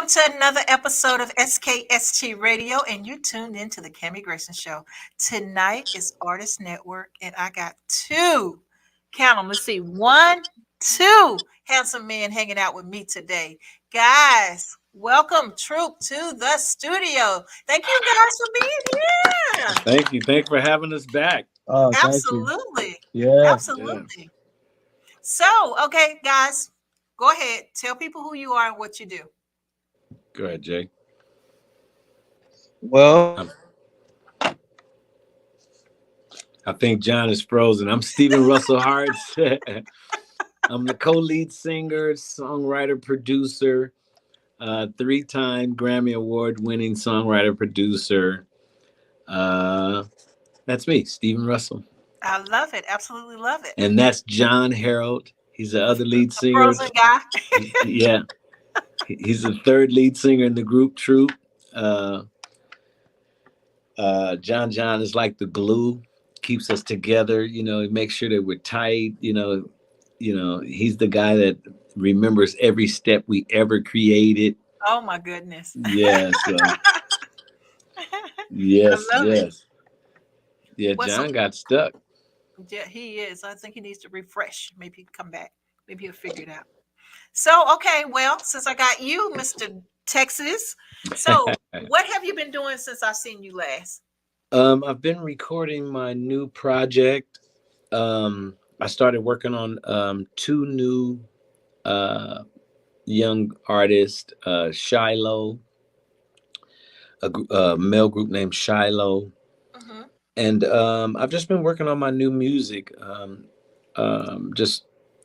Welcome to another episode of SKST Radio, and you tuned into the Cammie Grayson Show. Tonight is Artist Network, and I got two, count them, let's see, one, two handsome men hanging out with me today. Guys, welcome, troop, to the studio. Thank you guys for being here. Thank you. Thank you for having us back. Oh, thank you. Absolutely. Yeah. Absolutely. So, okay, guys, go ahead. Tell people who you are and what you do. Go ahead, Jay. Well, I think John is frozen. I'm Stephen Russell Hartz. I'm the co-lead singer, songwriter, producer, three-time Grammy Award-winning songwriter, producer. That's me, Stephen Russell. I love it. Absolutely love it. And that's John Harold. He's the other lead The singer. frozen guy. Yeah. He's the third lead singer in the group Troop. John is like the glue, keeps us together. You know, he makes sure that we're tight. You know, he's the guy that remembers every step we ever created. Oh my goodness. Yes. Yes. It. Yeah, John got stuck. Yeah, he is. I think he needs to refresh. Maybe he'll come back. Maybe he'll figure it out. So, okay, well, since I got you, Mr. Texas, so what have you been doing since I've seen you last? I've been recording my new project. I started working on two new young artists, Shiloh, a male group named Shiloh. Mm-hmm. And I've just been working on my new music.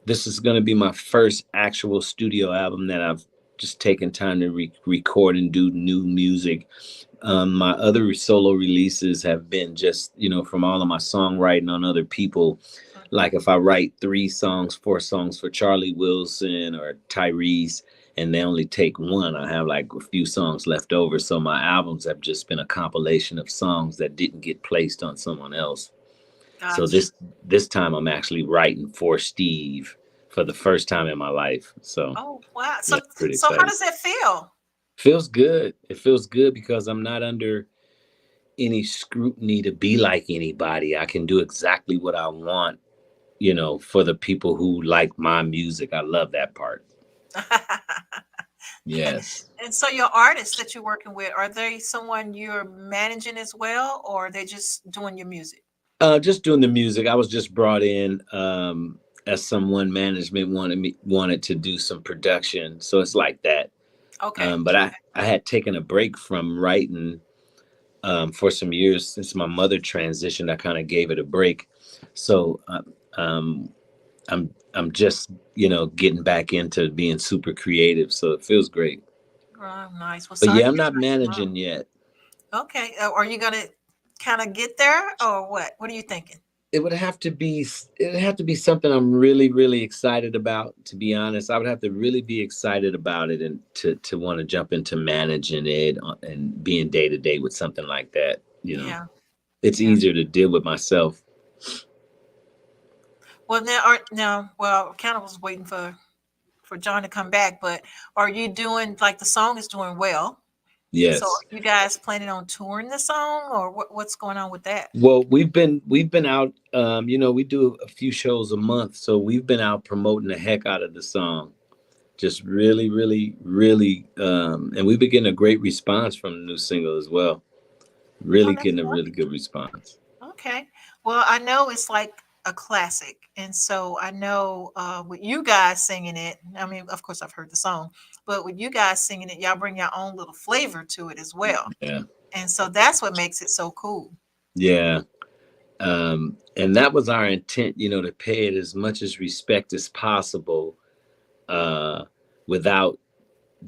This is going to be my first actual studio album that I've just taken time to record and do new music. My other solo releases have been just, from all of my songwriting on other people. Like if I write 4 songs for Charlie Wilson or Tyrese, and they only take one, I have like a few songs left over. So my albums have just been a compilation of songs that didn't get placed on someone else. Gotcha. So this time I'm actually writing for Steve for the first time in my life. So oh wow! So how does that feel? Feels good. It feels good because I'm not under any scrutiny to be like anybody. I can do exactly what I want, for the people who like my music. I love that part. Yes. And so your artists that you're working with, are they someone you're managing as well, or are they just doing your music? Just doing the music. I was just brought in as someone management wanted to do some production. So it's like that. Okay. But I had taken a break from writing for some years since my mother transitioned. I kind of gave it a break. So I'm just, getting back into being super creative. So it feels great. Oh, nice. Well, but yeah, I'm not managing yet. Okay. Are you going to kind of get there or what? What are you thinking? It would have to be something I'm really, really excited about. To be honest, I would have to really be excited about it and to want to jump into managing it and being day to day with something like that. Yeah. It's easier to deal with myself. Well, I kind of was waiting for John to come back, but are you doing, like, the song is doing well? Yes. So are you guys planning on touring the song, or what's going on with that? Well, we've been out, we do a few shows a month. So we've been out promoting the heck out of the song. Just really, really, really. And we've been getting a great response from the new single as well. Really getting a really good response. Okay. Well, I know it's like a classic. And so I know with you guys singing it, I mean, of course I've heard the song, but with you guys singing it, y'all bring your own little flavor to it as well. Yeah. And so that's what makes it so cool. Yeah. And that was our intent, to pay it as much as respect as possible without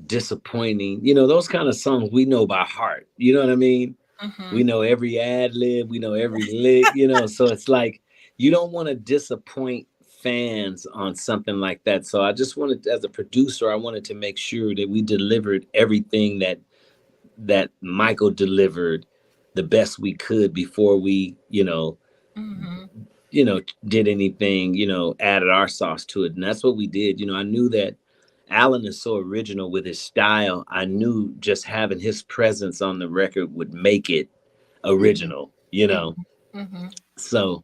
disappointing. Those kind of songs we know by heart. You know what I mean? Mm-hmm. We know every ad lib, we know every lick, so it's like, you don't want to disappoint fans on something like that. So I just wanted, as a producer, I wanted to make sure that we delivered everything that Michael delivered the best we could before we, mm-hmm. Did anything, added our sauce to it. And that's what we did. I knew that Alan is so original with his style. I knew just having his presence on the record would make it Mm-hmm. original, you know. Mm-hmm. So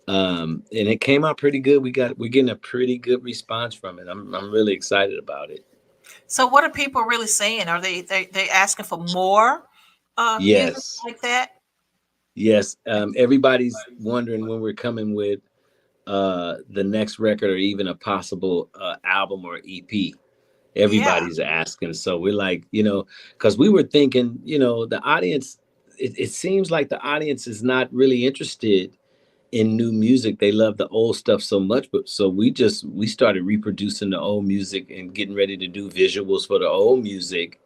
and it came out pretty good. We're getting a pretty good response from it. I'm really excited about it. So what are people really saying? Are they asking for more music Yes. like that? Yes. Everybody's wondering when we're coming with the next record or even a possible album or EP. Yeah, Everybody's asking. So we're like, because we were thinking, the audience, it seems like the audience is not really interested in new music. They love the old stuff so much. But so we started reproducing the old music and getting ready to do visuals for the old music,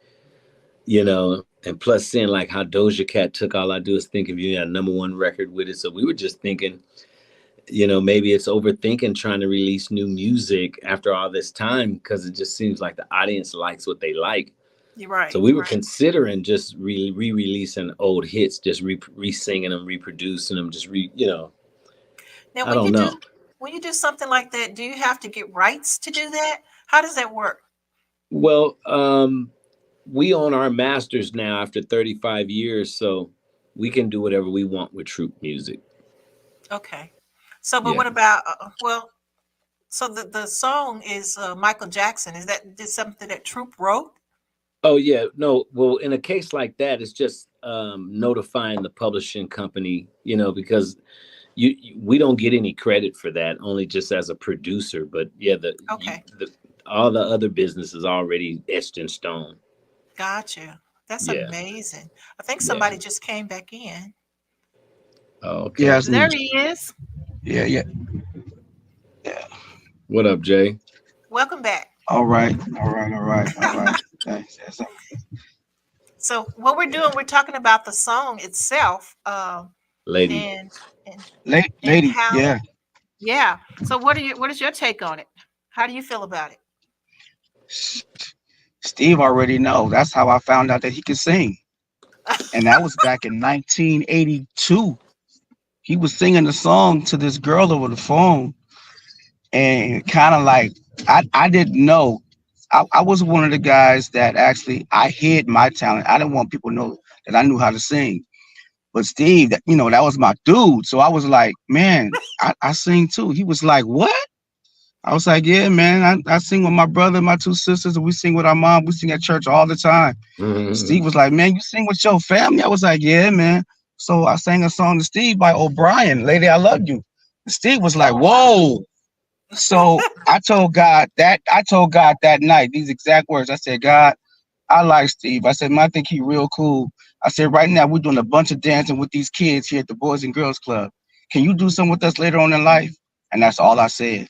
and plus seeing like how Doja Cat took All I Do Is Think of You, had #1 record with it. So we were just thinking, maybe it's overthinking trying to release new music after all this time because it just seems like the audience likes what they like. you're So right. we were considering just re-releasing old hits, just re-singing them, reproducing them, Now, I don't know. when you do something like that, do you have to get rights to do that? How does that work? Well, we own our masters now after 35 years, so we can do whatever we want with Troop music. Okay. So, but Yeah. what about so the song is Michael Jackson. Is that just something that Troop wrote? Oh yeah, no. Well, in a case like that, it's just notifying the publishing company, because we don't get any credit for that, only just as a producer. But yeah, Okay. all the other business is already etched in stone. Gotcha. That's Yeah, amazing. I think yeah. somebody just came back in. Oh, okay. Yes. There he is. Yeah, yeah, yeah. What up, Jay? Welcome back. All right, all right, all right, all right. Thanks. Yes, So what we're yeah. doing, we're talking about the song itself, Lady. and and and Lady, how. yeah. Yeah. So what is your take on it? How do you feel about it? S- Steve already know. That's how I found out that he could sing, and that was back in 1982. He was singing the song to this girl over the phone, and kind of like I didn't know. I was one of the guys that actually I hid my talent. I didn't want people to know that I knew how to sing. But Steve, that was my dude. So I was like, man, I sing too. He was like, what? I was like, yeah, man, I sing with my brother, my two sisters, and we sing with our mom. We sing at church all the time. Steve was like, man, you sing with your family? I was like, yeah, man. So I sang a song to Steve by O'Brien, Lady I Love You. And Steve was like, Oh wow. whoa. So I told God that night, these exact words. I said, God, I like Steve. I said, man, I think he real cool. I said, right now we're doing a bunch of dancing with these kids here at the Boys and Girls Club. Can you do something with us later on in life? And that's all I said.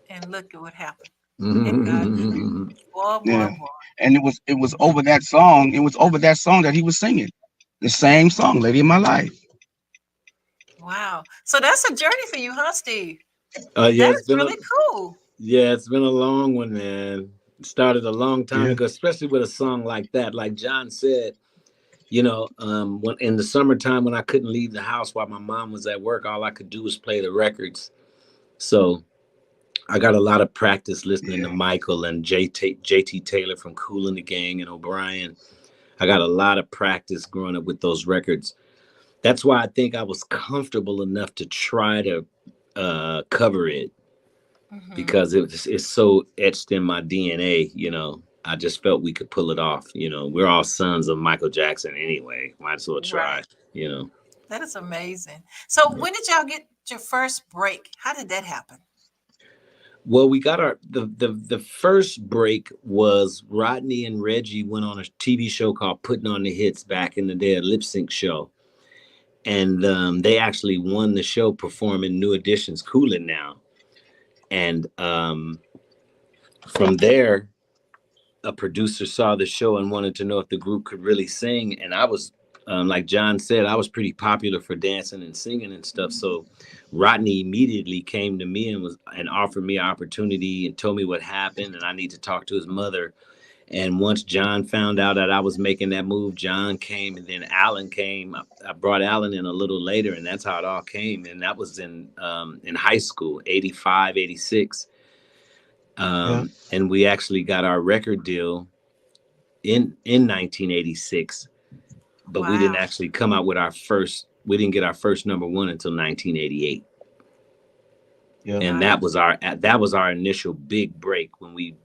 And look at what happened. And God did it. Mhm. Boy, boy, Yeah. boy. And it was over that song. It was over that song that he was singing. The same song, Lady of My Life. Wow. So that's a journey for you, huh, Steve? Yeah, That is really cool. it's been a long one, man. It started a long time Yeah. ago, especially with a song like that. Like John said, when in the summertime when I couldn't leave the house while my mom was at work, all I could do was play the records. So I got a lot of practice listening to Yeah. Michael and JT Taylor from Kool and the Gang and O'Brien. I got a lot of practice growing up with those records. That's why I think I was comfortable enough to try to cover it Hmm. because it's so etched in my DNA. I just felt we could pull it off. We're all sons of Michael Jackson anyway. Might as well try. Right. You know. That is amazing. So when did y'all get your first break? How did that happen? Well, we got the first break was Rodney and Reggie went on a TV show called Puttin on the Hits back in the day, a lip sync show, and they actually won the show performing New Edition's "Coolin' Now," and from there, a producer saw the show and wanted to know if the group could really sing, and I was. Like John said, I was pretty popular for dancing and singing and stuff. So Rodney immediately came to me and offered me an opportunity and told me what happened and I need to talk to his mother. And once John found out that I was making that move, John came and then Alan came. I brought Alan in a little later and that's how it all came. And that was in high school, 85, 86. Yeah. And we actually got our record deal in 1986, but we didn't Wow. actually come out with our first. We didn't get our first number one until 1988, Yeah. and Wow. that was our initial big break when we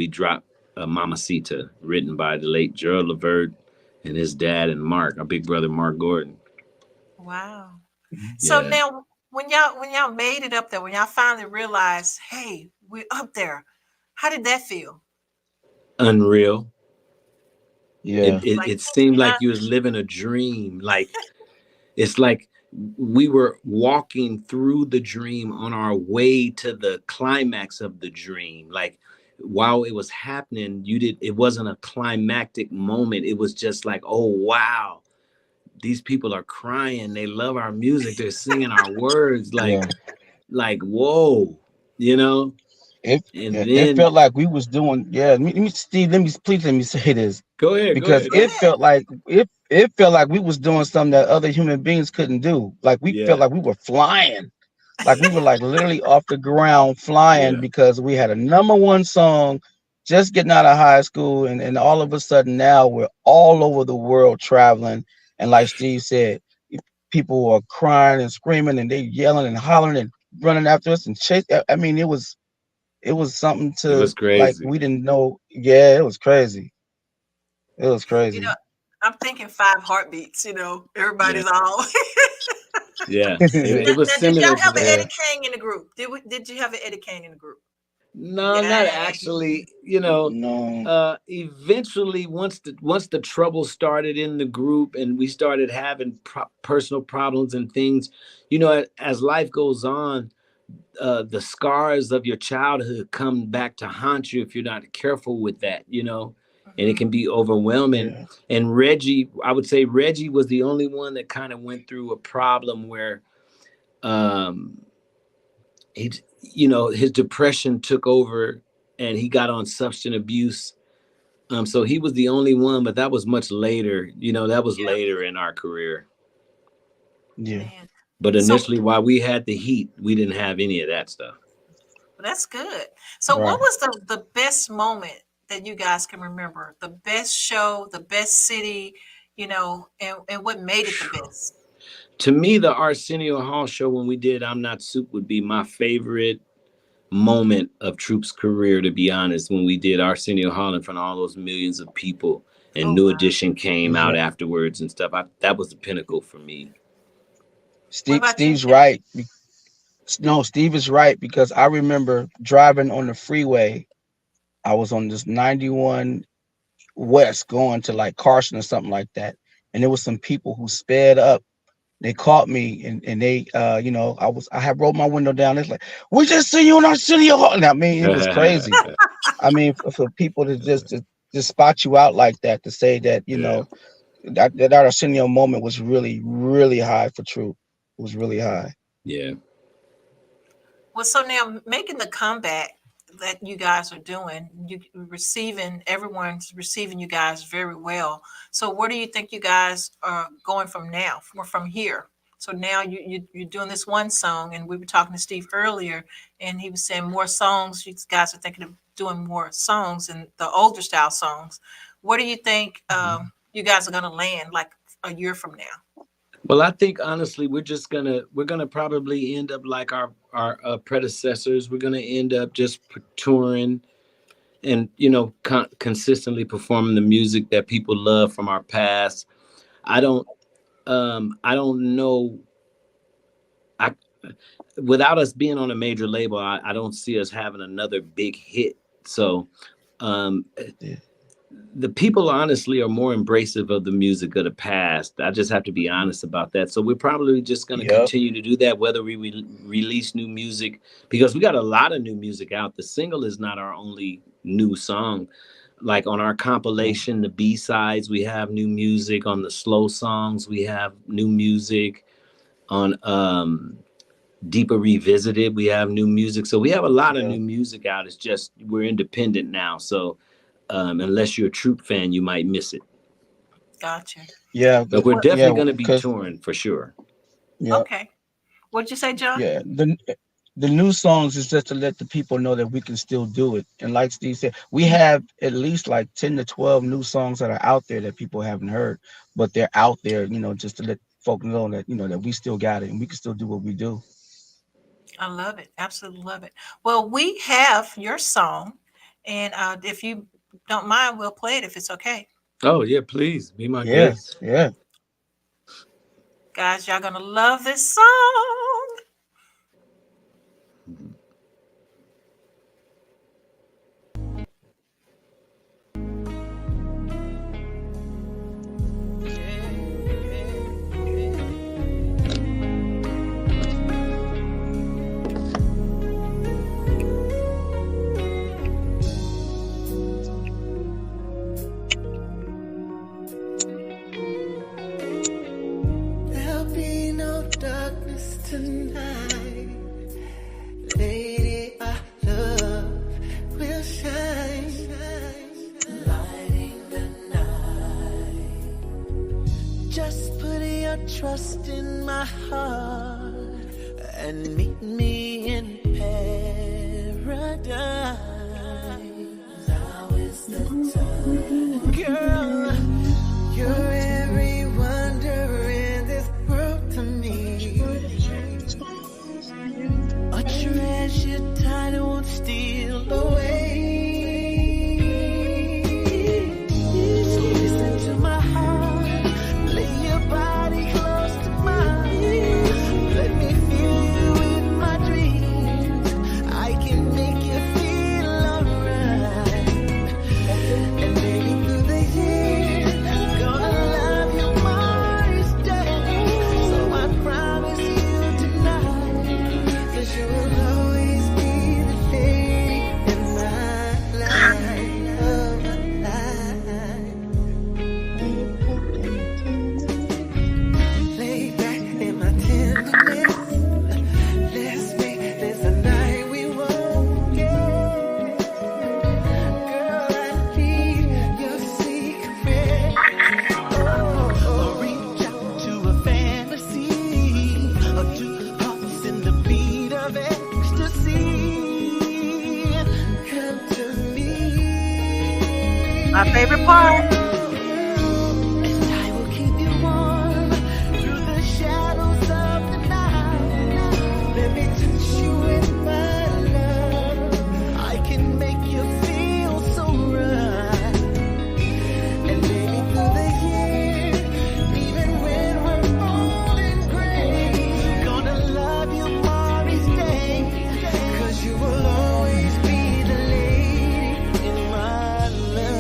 dropped Mamacita, written by the late Gerald Levert and his dad and Mark, our big brother Mark Gordon. Wow. Mhm. So Yeah, now when y'all made it up there, when y'all finally realized, hey, we're up there, how did that feel? unreal. It, Yeah. it Like, it seemed huh? like you was living a dream. Like it's like we were walking through the dream on our way to the climax of the dream. Like while it was happening, it wasn't a climactic moment. It was just like, oh wow, these people are crying. They love our music. They're singing our words. Yeah. Like whoa, you know? It And yeah, it then felt like we was doing. Yeah. Steve. Let me say this, go ahead, go because ahead, Go go it ahead. ahead. felt like it felt like we was doing something that other human beings couldn't do. Like we felt Yeah, like we were flying. Like we were like literally off the ground flying, yeah. because we had a number one song just getting out of high school, and all of a sudden now we're all over the world traveling. And like Steve said, people are crying and screaming, and they yelling and hollering and running after us and chase. I mean, it was something It to, was like, crazy. we didn't know. Yeah, it was crazy. It was You know, crazy. I'm thinking five heartbeats. Yeah, Everybody's all. yeah. It, Yeah. it was Now, did y'all similar to have an that. Eddie Kane in the group? Did you have an Eddie Kane in the group? No, not Yeah. actually. No. Eventually, once the trouble started in the group and we started having personal problems and things, as life goes on, the scars of your childhood come back to haunt you if you're not careful with that, and it Hmm. can be overwhelming. Yeah. And Reggie, I would say Reggie was the only one that kind of went through a problem where um, he, his depression took over and he got on substance abuse. So he was the only one, but that was much later. That was Yeah, later in our career. Yeah. man. But So initially, while we had the heat, we didn't have any of that stuff. that's good. So what Right. was the best moment that you guys can remember? The best show, the best city, and what made it the best? To me, the Arsenio Hall show when we did I'm Not Soup would be my favorite moment of Troop's career, to be honest, when we did Arsenio Hall in front of all those millions of people and Oh New wow. Edition came out Yeah. afterwards and stuff. That was the pinnacle for me. What Steve about you, Steve's Jay? right. No, Steve is right, because I remember driving on the freeway. I was on this 91 West going to like Carson or something like that. And there was some people who sped up. They caught me, and they I had rolled my window down. It's like, we just see you in our city hall. And I mean, it was crazy. I mean, for people to spot you out like that, to say that, Yeah, that Arsenio moment was really, really high for Troop. It was really high. yeah. Well, so now making the comeback that you guys are doing, everyone's receiving you guys very well. So where do you think you guys are going from now, from here? So now you're doing this one song, and we were talking to Steve earlier, and he was saying more songs. You guys are thinking of doing more songs and the older style songs. Where do you think you guys are going to land like a year from now? Well, I think honestly, we're gonna probably end up like our predecessors. We're gonna end up just touring and consistently performing the music that people love from our past. I don't know. I Without us being on a major label, I don't see us having another big hit. So um, Yeah. the people honestly are more embracive of the music of the past. I just have to be honest about that. So we're probably just going to Yep. continue to do that, whether we release new music, because we got a lot of new music out. The single is not our only new song. Like on our Yeah. compilation, the B-sides, we have new music. On the slow songs, we have new music. On Deeper Revisited, we have new music. So we have a lot of Yeah. new music out. It's just we're independent now. So unless you're a Troop fan, you might miss it. Gotcha. Yeah. But we're What? definitely Yeah. going to be Because touring for sure. yeah. Okay. What'd you say, John? Yeah. The new songs is just to let the people know that we can still do it. And like Steve said, we have at least like 10 to 12 new songs that are out there that people haven't heard, but they're out there, just to let folks know that, that we still got it and we can still do what we do. I love it. Absolutely love it. Well, we have your song, and if you don't mind, we'll play it if it's okay. Oh yeah, please be my Yeah, guest. yeah. Guys, y'all gonna love this song. There'll be no darkness tonight. Lady, our love will shine, lighting the night. Just put your trust in my heart and meet me in paradise. Now is the time, girl. You're every wonder in this world to me. A treasure time won't steal away. So listen to my heart, lay your body close to mine. Let me fill you with my dreams. I can make you feel alright. And maybe through the years, gonna love you more each day. So I promise you tonight, 'cause you will always be the lady in my life, Lay back in my tenderness. Let's make this a night we won't forget. Girl, I need your secret. Oh, reach out to a fantasy, or to hearts in the beat of ecstasy. Come to me. My favorite part. And I will keep you warm through the shadows of the night. Let me touch you with my love. I can make you feel so right. And maybe through the years, even when we're old and gray, gonna love you more each day. 'Cause you will always be the lady in my life.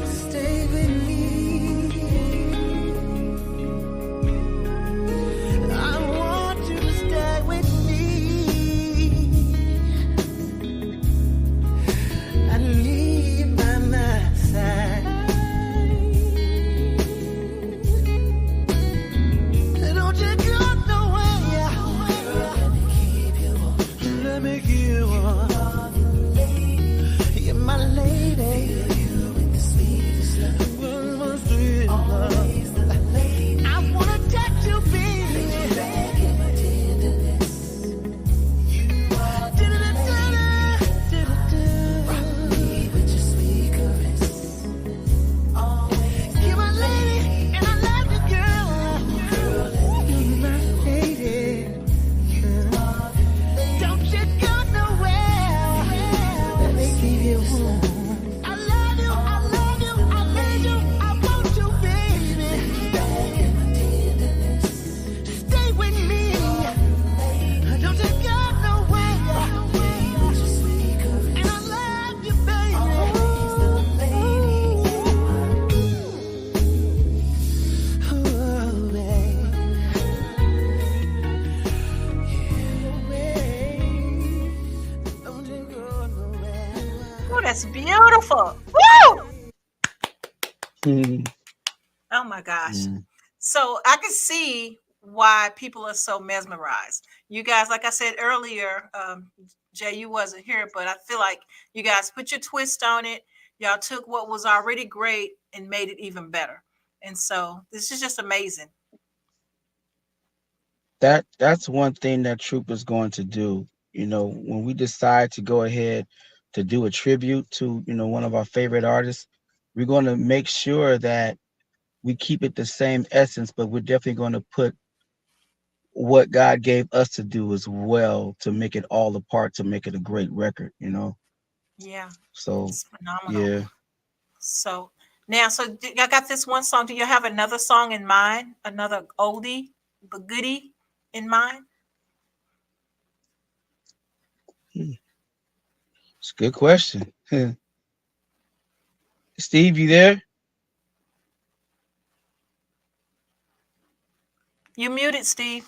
Stay with me. I want you to stay with me. I need you by my side. Don't you go nowhere. Let me keep you warm. Let me keep you warm. You're my lady. Fill you with the sweetest love. My sweet always the lady. I wanna touch you, baby. Back in my tenderness. You are the lady. Rock me with your sweet caress. Always you're my lady, and I love you, girl. Girl, you're my lady. Don't you go nowhere. Let me keep you warm. I love you, I love you, I need you, I want you, baby. Back in my tenderness. Stay with me. Don't you go nowhere. And I love you, baby. Oh, babe. Don't you go nowhere. Oh, that's beautiful. Woo! Mhm. Oh my gosh. Mm. So I can see why people are so mesmerized. You guys, like I said earlier, Jay, you wasn't here, but I feel like you guys put your twist on it. Y'all took what was already great and made it even better. And so this is just amazing. That's one thing that Troop is going to do. When we decide to go ahead to do a tribute to, one of our favorite artists, we're going to make sure that we keep it the same essence, but we're definitely going to put what God gave us to do as well to make it all apart to make it a great record. Yeah, So it's phenomenal. yeah. So now, I got this one song. Do you have another song in mind? Another oldie but goodie in mind? Hmm, it's a good question. Steve, you there? You muted, Steve.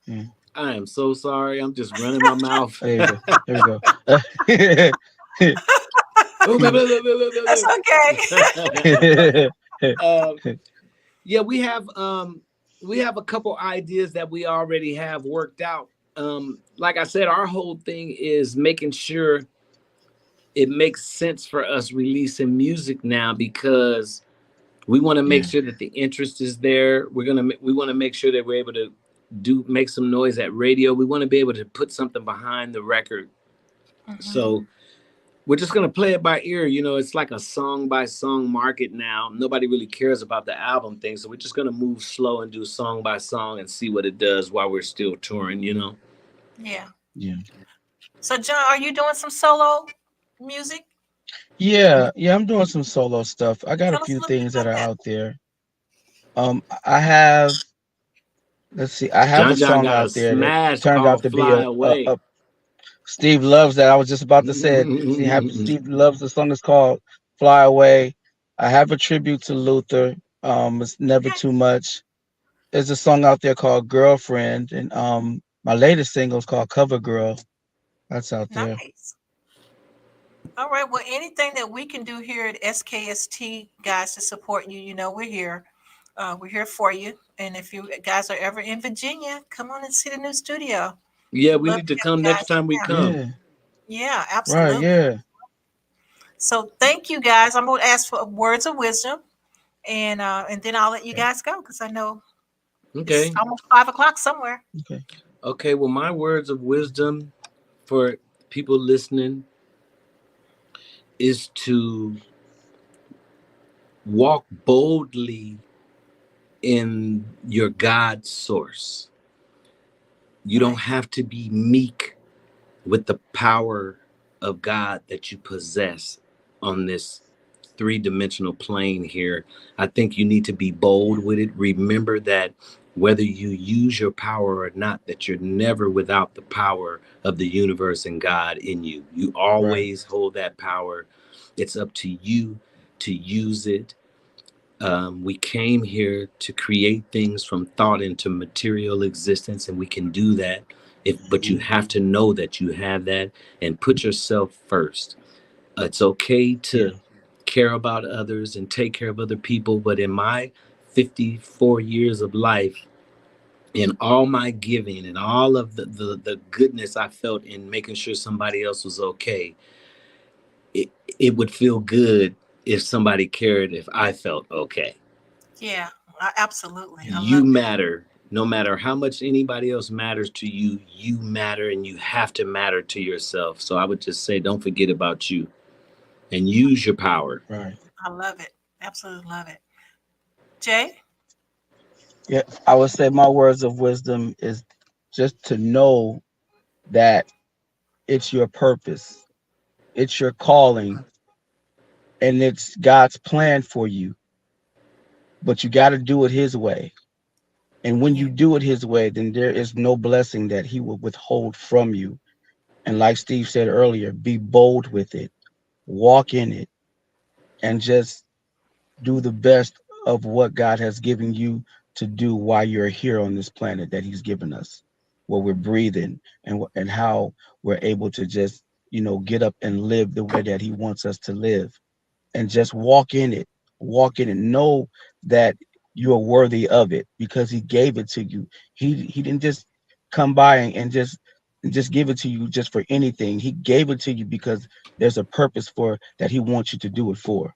Yeah. I am so sorry. I'm just running my mouth. Oh, there you go. There we go. That's okay. um, yeah, we have a couple ideas that we already have worked out. Like I said, our whole thing is making sure it makes sense for us releasing music now because we want to make Yeah. sure that the interest is there. We want to make sure that we're able to make some noise at radio. We want to be able to put something behind the record. Hmm. So we're just gonna play it by ear. It's like a song by song market now. Nobody really cares about the album thing, so we're just gonna move slow and do song by song and see what it does while we're still touring. Yeah. Yeah. So, John, are you doing some solo music? Yeah, I'm doing some solo stuff. I got a Tell us a few little bit things that about are that. out there. I have, let's see, I have a John song got a out there that smash turned out called to be "Fly a Away." Steve loves that. I was just about to say it. Steve loves the song. It's called Fly Away. I have a tribute to Luther. It's Never Okay. Too Much. There's a song out there called Girlfriend, and my latest single is called Cover Girl. That's out there. Nice. All right. Well, anything that we can do here at SKST, guys, to support you, we're here. We're here for you. And if you guys are ever in Virginia, come on and see the new studio. Yeah, We'd we love need to to have you come next guys time we in town. come. Yeah, Yeah, right. absolutely. Yeah. So thank you guys. I'm going to ask for words of wisdom, and then I'll let you Okay. guys go because I know it's Okay. almost 5 o'clock somewhere. Okay. Okay. Well, my words of wisdom for people listening is to walk boldly in your God source. You don't Nice. have to be meek with the power of God that you possess on this three-dimensional plane here. I think you need to be bold with it. Remember that whether you use your power or not, that you're never without the power of the universe and God in you. You Right. always hold that power. It's up to you to use it. We came here to create things from thought into material existence, and we can do that. But you Hmm. have to know that you have that and put yourself first. It's okay Yeah. to care about others and take care of other people, but in my 54 years of life, in all my giving and all of the goodness I felt in making sure somebody else was okay, it, it would feel good if somebody cared if I felt okay. Yeah, absolutely. I You love it. matter. No matter how much anybody else matters to you, you matter and you have to matter to yourself. So I would just say, don't forget about you and use your power. Right. I love it. Absolutely love it. Jay? Yeah. I would say my words of wisdom is just to know that it's your purpose, it's your calling, and it's God's plan for you. But you got to do it His way. And when Yeah. you do it His way, then there is no blessing that He will withhold from you. And like Steve said earlier, be bold with it, walk in it, and just do the best of what God has given you to do while you're here on this planet that He's given us, where we're breathing and how we're able to just get up and live the way that He wants us to live, and just walk in it, know that you are worthy of it because He gave it to you. He didn't just come by and just give it to you just for anything. He gave it to you because there's a purpose for that He wants you to do it for.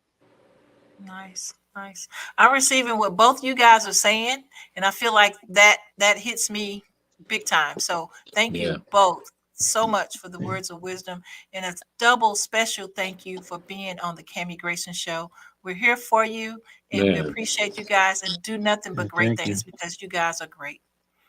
Nice. Nice. I'm receiving what both you guys are saying, and I feel like that hits me big time. So thank Yeah, you both so much for the words of wisdom, and a double special thank you for being on the Cammie Grayson Show. We're here for you, and we man. appreciate you guys, and do nothing Yeah, but great thank you. things because you guys are great.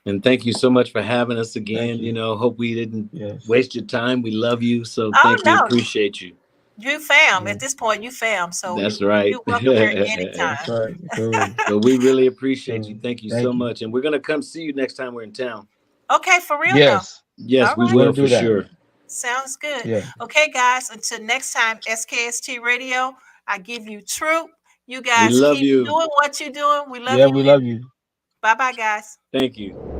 And thank you so much for having us Thank again. you. You know, hope we didn't Yes. waste your time. We love you. So Oh thank you. no, Appreciate you. you fam. Yeah. At this point, you fam. So That's right. you're welcome here That's anytime. right. Cool. But we really appreciate you. Cool. Thank you so Thank you. much. And we're going to come see you next time we're in town. Okay, for real now. Yes. Yes, All we right. We're will gonna for do that. sure. Sounds good. Yeah. Okay, guys, until next time, SKST Radio, I give you truth. You We guys love keep you. doing what you're doing. We love Yeah, you. we And love you. bye bye, guys. Thank you.